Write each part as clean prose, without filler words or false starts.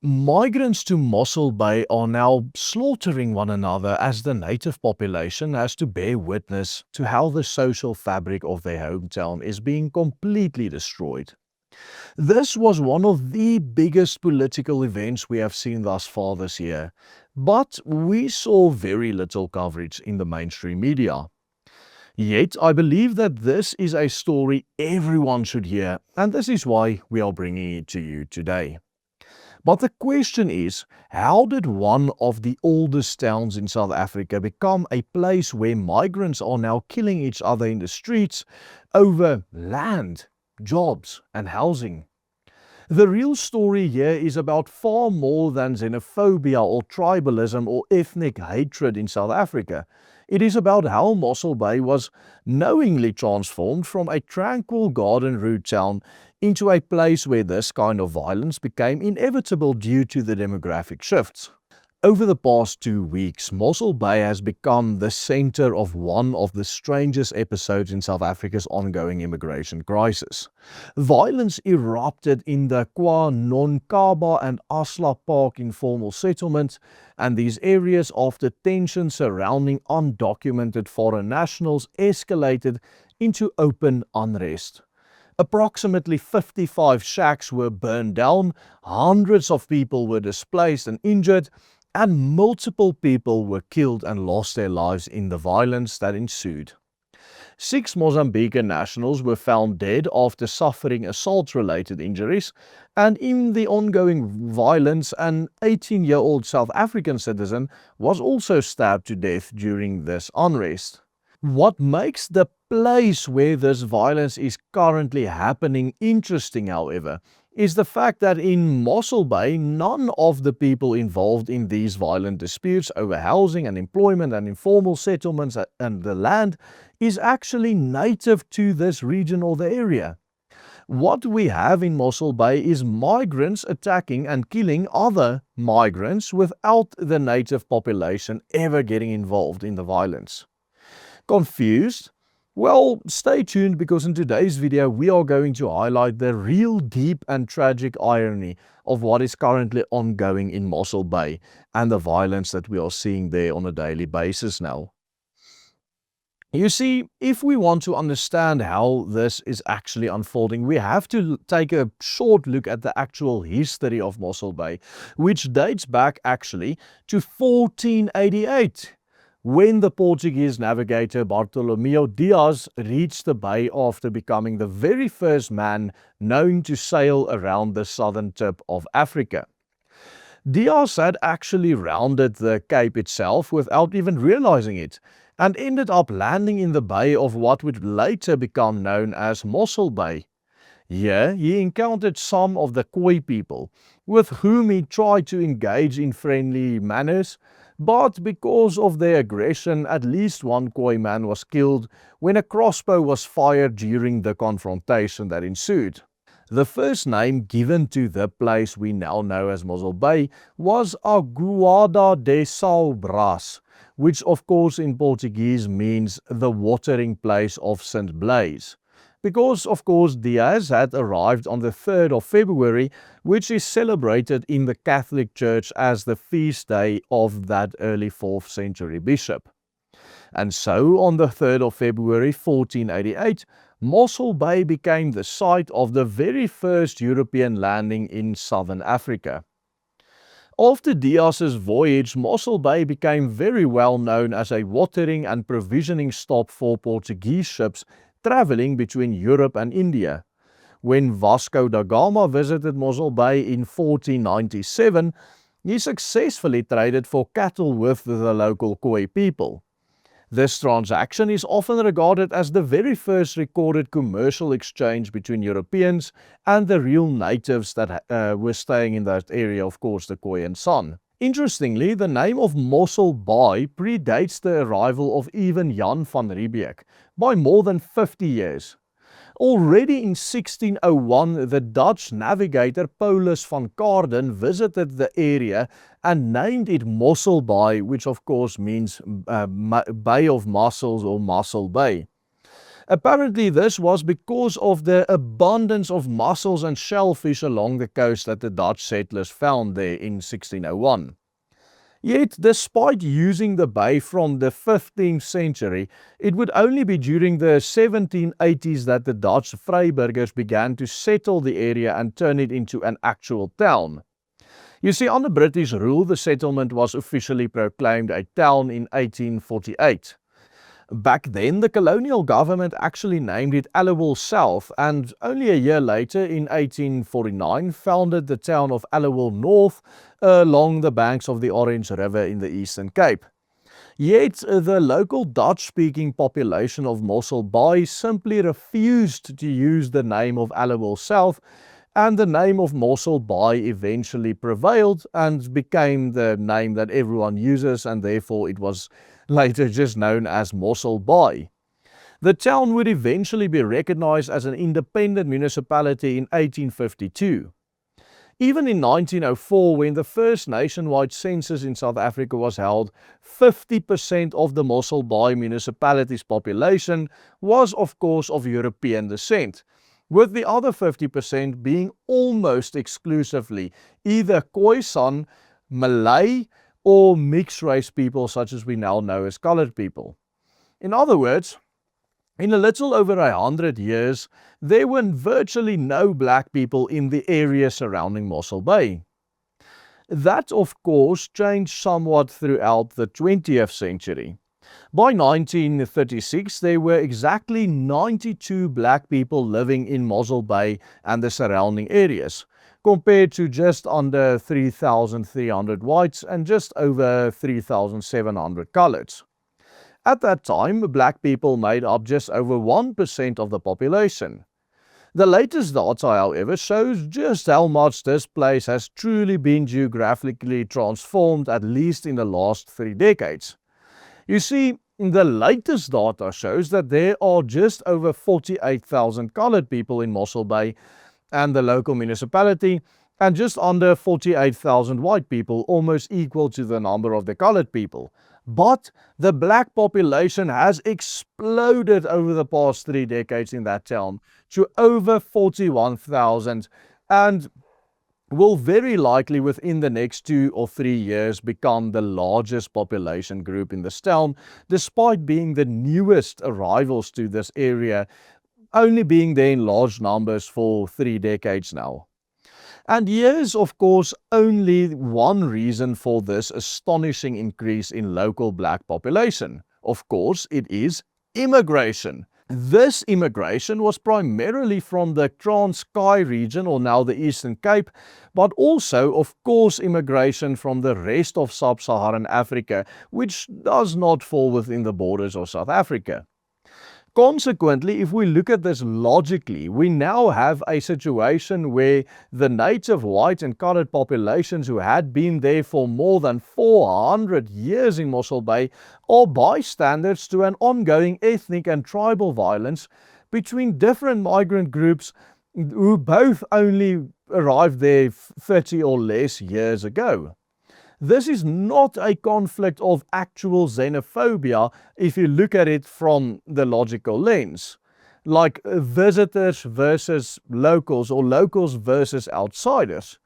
Migrants to Mossel Bay are now slaughtering one another as the native population has to bear witness to how the social fabric of their hometown is being completely destroyed. This was one of the biggest political events we have seen thus far this year, but we saw very little coverage in the mainstream media. Yet, I believe that this is a story everyone should hear, and this is why we are bringing it to you today. But the question is, how did one of the oldest towns in South Africa become a place where migrants are now killing each other in the streets over land, jobs, and housing? The real story here is about far more than xenophobia or tribalism or ethnic hatred in South Africa. It is about how Mossel Bay was knowingly transformed from a tranquil garden route town into a place where this kind of violence became inevitable due to the demographic shifts. Over the past 2 weeks, Mossel Bay has become the center of one of the strangest episodes in South Africa's ongoing immigration crisis. Violence erupted in the KwaNonkaba and Asla Park informal settlements, and these areas after tension surrounding undocumented foreign nationals escalated into open unrest. Approximately 55 shacks were burned down, hundreds of people were displaced and injured, and multiple people were killed and lost their lives in the violence that ensued. 6 Mozambican nationals were found dead after suffering assault-related injuries, and in the ongoing violence, an 18-year-old South African citizen was also stabbed to death during this unrest. What makes the place where this violence is currently happening interesting, however, is the fact that in Mossel Bay, none of the people involved in these violent disputes over housing and employment and informal settlements and the land is actually native to this region or the area. What we have in Mossel Bay is migrants attacking and killing other migrants without the native population ever getting involved in the violence. Confused? Well, stay tuned because in today's video we are going to highlight the real deep and tragic irony of what is currently ongoing in Mossel Bay and the violence that we are seeing there on a daily basis now. You see, if we want to understand how this is actually unfolding, we have to take a short look at the actual history of Mossel Bay, which dates back actually to 1488. When the Portuguese navigator Bartolomeu Dias reached the bay after becoming the very first man known to sail around the southern tip of Africa. Dias had actually rounded the Cape itself without even realizing it, and ended up landing in the bay of what would later become known as Mossel Bay. Here he encountered some of the Khoi people, with whom he tried to engage in friendly manners, but because of their aggression, at least one Khoi man was killed when a crossbow was fired during the confrontation that ensued. The first name given to the place we now know as Mossel Bay was Aguada de São Brás, which of course in Portuguese means the watering place of St. Blaise. Because of course Dias had arrived on the 3rd of February, which is celebrated in the Catholic Church as the feast day of that early 4th century bishop. And so on the 3rd of February 1488, Mossel Bay became the site of the very first European landing in southern Africa. After Dias's voyage, Mossel Bay became very well known as a watering and provisioning stop for Portuguese ships traveling between Europe and India. When Vasco da Gama visited Mossel Bay in 1497, he successfully traded for cattle with the local Khoi people. This transaction is often regarded as the very first recorded commercial exchange between Europeans and the real natives that were staying in that area, of course the Khoi and San. Interestingly, the name of Mossel Bay predates the arrival of even Jan van Riebeeck by more than 50 years. Already in 1601, the Dutch navigator Paulus van Carden visited the area and named it Mossel Bay, which of course means Bay of Mussels or Mossel Bay. Apparently, this was because of the abundance of mussels and shellfish along the coast that the Dutch settlers found there in 1601. Yet, despite using the bay from the 15th century, it would only be during the 1780s that the Dutch Vryburgers began to settle the area and turn it into an actual town. You see, under British rule, the settlement was officially proclaimed a town in 1848. Back then, the colonial government actually named it Aliwal South, and only a year later, in 1849, founded the town of Aliwal North along the banks of the Orange River in the Eastern Cape. Yet, the local Dutch-speaking population of Mossel Bay simply refused to use the name of Aliwal South, and the name of Mossel Bay eventually prevailed and became the name that everyone uses, and therefore it was later just known as Mossel Bay. The town would eventually be recognized as an independent municipality in 1852. Even in 1904, when the first nationwide census in South Africa was held, 50% of the Mossel Bay municipality's population was, of course, of European descent, with the other 50% being almost exclusively either Khoisan, Malay, or mixed-race people such as we now know as colored people. In other words, in a little over 100 years, there were virtually no black people in the area surrounding Mossel Bay. That, of course, changed somewhat throughout the 20th century. By 1936, there were exactly 92 black people living in Mossel Bay and the surrounding areas, compared to just under 3,300 whites and just over 3,700 coloreds. At that time, black people made up just over 1% of the population. The latest data, however, shows just how much this place has truly been geographically transformed, at least in the last 3 decades. You see, the latest data shows that there are just over 48,000 colored people in Mossel Bay and the local municipality, and just under 48,000 white people, almost equal to the number of the colored people. But the black population has exploded over the past 3 decades in that town to over 41,000, and will very likely within the next 2 or 3 years become the largest population group in this town, despite being the newest arrivals to this area, only being there in large numbers for 3 decades now. And here's, of course, only one reason for this astonishing increase in local black population. Of course, it is immigration. This immigration was primarily from the Transkei region, or now the Eastern Cape, but also, of course, immigration from the rest of sub-Saharan Africa, which does not fall within the borders of South Africa. Consequently, if we look at this logically, we now have a situation where the native white and colored populations who had been there for more than 400 years in Mossel Bay are bystanders to an ongoing ethnic and tribal violence between different migrant groups who both only arrived there 30 or less years ago. This is not a conflict of actual xenophobia if you look at it from the logical lens, like visitors versus locals or locals versus outsiders.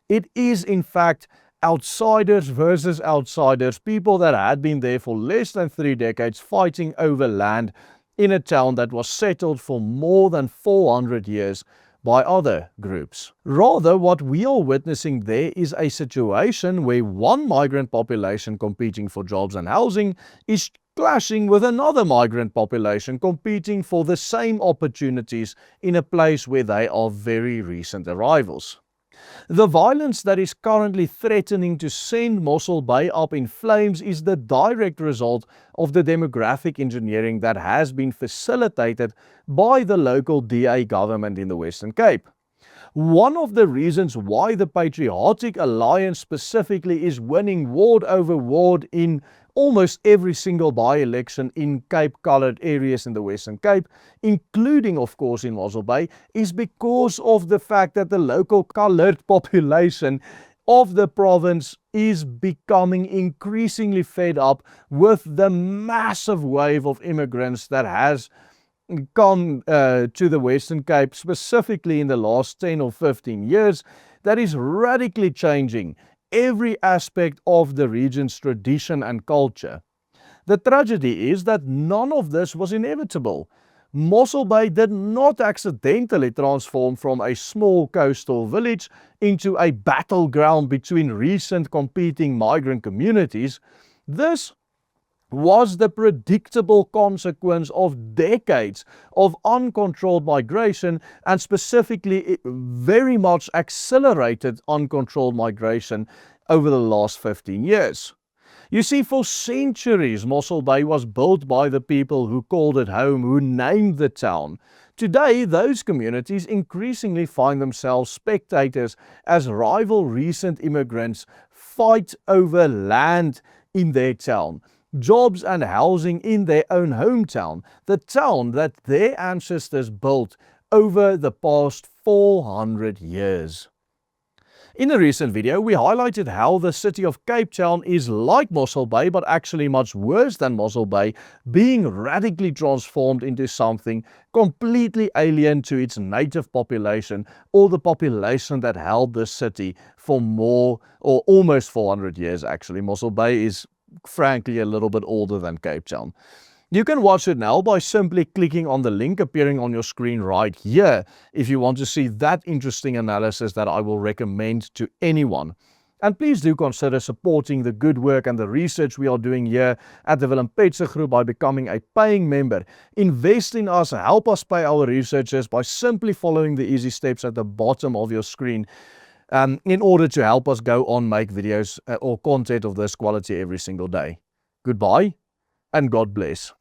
It is in fact outsiders versus outsiders, people that had been there for less than 3 decades fighting over land in a town that was settled for more than 400 years by other groups. Rather, what we are witnessing there is a situation where one migrant population competing for jobs and housing is clashing with another migrant population competing for the same opportunities in a place where they are very recent arrivals. The violence that is currently threatening to send Mossel Bay up in flames is the direct result of the demographic engineering that has been facilitated by the local DA government in the Western Cape. One of the reasons why the Patriotic Alliance specifically is winning ward over ward in almost every single by-election in Cape-coloured areas in the Western Cape, including of course in Mossel Bay, is because of the fact that the local coloured population of the province is becoming increasingly fed up with the massive wave of immigrants that has come to the Western Cape, specifically in the last 10 or 15 years, that is radically changing every aspect of the region's tradition and culture. The tragedy is that none of this was inevitable. Mossel Bay did not accidentally transform from a small coastal village into a battleground between recent competing migrant communities. This was the predictable consequence of decades of uncontrolled migration, and specifically very much accelerated uncontrolled migration over the last 15 years. You see, for centuries, Mossel Bay was built by the people who called it home, who named the town. Today, those communities increasingly find themselves spectators as rival recent immigrants fight over land in their town, jobs and housing in their own hometown, the town that their ancestors built over the past 400 years. In a recent video, we highlighted how the city of Cape Town is like Mossel Bay, but actually much worse than Mossel Bay, being radically transformed into something completely alien to its native population, or the population that held this city for more or almost 400 years actually. Mossel Bay is frankly a little bit older than Cape Town. You can watch it now by simply clicking on the link appearing on your screen right here if you want to see that interesting analysis that I will recommend to anyone. And please do consider supporting the good work and the research we are doing here at the Willem Petsche Group by becoming a paying member. Invest in us, help us pay our researchers by simply following the easy steps at the bottom of your screen in order to help us go on make videos or content of this quality every single day. Goodbye and God bless.